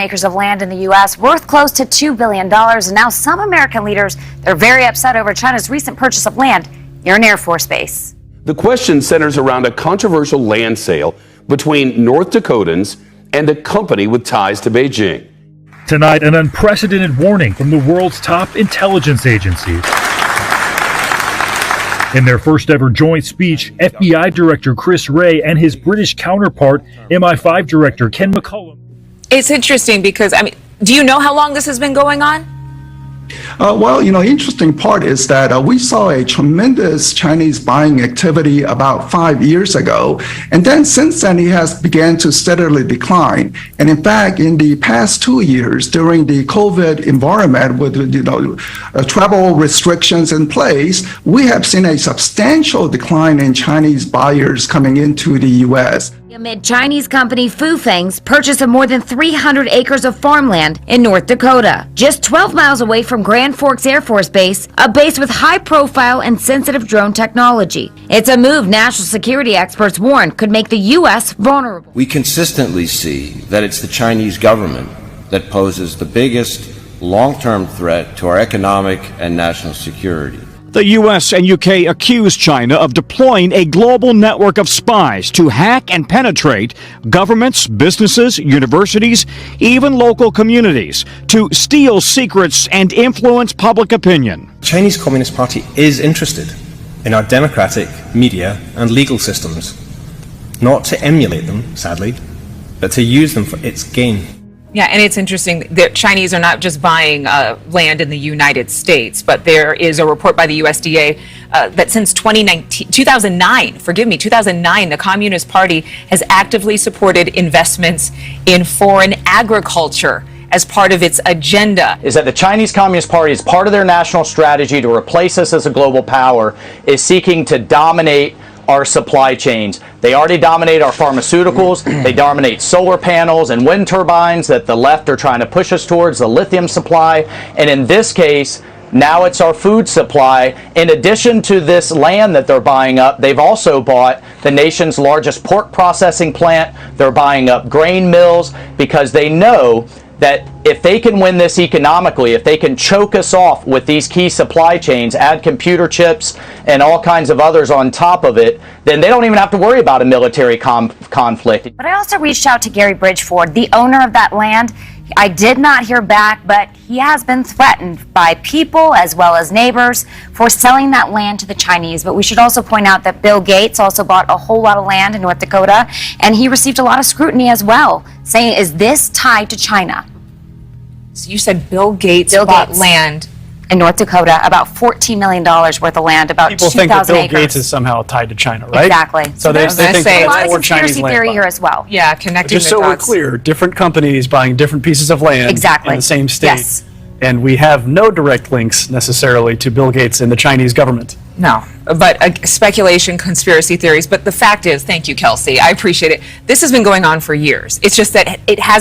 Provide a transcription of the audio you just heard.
Acres of land in the U.S. worth close to $2 billion. And now some American leaders, they're very upset over China's recent purchase of land near an Air Force base. The question centers around a controversial land sale between North Dakotans and a company with ties to Beijing. Tonight, an unprecedented warning from the world's top intelligence agencies. In their first ever joint speech, FBI Director Chris Wray and his British counterpart, MI5 Director Ken McCollum. It's interesting because, do you know how long this has been going on? Well, interesting part is that we saw a tremendous Chinese buying activity about 5 years ago. And then since then, it has began to steadily decline. And in fact, in the past 2 years, during the COVID environment with, travel restrictions in place, we have seen a substantial decline in Chinese buyers coming into the U.S. Amid Chinese company Paving's purchase of more than 300 acres of farmland in North Dakota, just 12 miles away from Grand Forks Air Force Base, a base with high-profile and sensitive drone technology. It's a move national security experts warn could make the U.S. vulnerable. We consistently see that it's the Chinese government that poses the biggest long-term threat to our economic and national security. The U.S. and U.K. accuse China of deploying a global network of spies to hack and penetrate governments, businesses, universities, even local communities, to steal secrets and influence public opinion. The Chinese Communist Party is interested in our democratic media and legal systems, not to emulate them, sadly, but to use them for its gain. Yeah, and it's interesting that Chinese are not just buying land in the United States, but there is a report by the USDA that since 2009, the Communist Party has actively supported investments in foreign agriculture as part of its agenda. Is that the Chinese Communist Party, as part of their national strategy to replace us as a global power, is seeking to dominate our supply chains. They already dominate our pharmaceuticals, they dominate solar panels and wind turbines that the left are trying to push us towards, the lithium supply, and in this case, now it's our food supply. In addition to this land that they're buying up, they've also bought the nation's largest pork processing plant. They're buying up grain mills because they know that if they can win this economically, if they can choke us off with these key supply chains, add computer chips and all kinds of others on top of it, then they don't even have to worry about a military conflict. But I also reached out to Gary Bridgeford, the owner of that land. I did not hear back, but he has been threatened by people as well as neighbors for selling that land to the Chinese. But we should also point out that Bill Gates also bought a whole lot of land in North Dakota, and he received a lot of scrutiny as well, saying, is this tied to China? So you said Bill Gates bought land in North Dakota, about $14 million worth of land, about 2,000 acres. People think that Bill Gates is somehow tied to China, right? Exactly. So they think a lot of more Chinese conspiracy land theory buying. here as well. Yeah, connecting Just the so we're dots. clear, different companies buying different pieces of land Exactly. in the same state. Yes. And we have no direct links necessarily to Bill Gates and the Chinese government. No, but speculation, conspiracy theories. But the fact is, thank you, Kelsey. I appreciate it. This has been going on for years. It's just that it has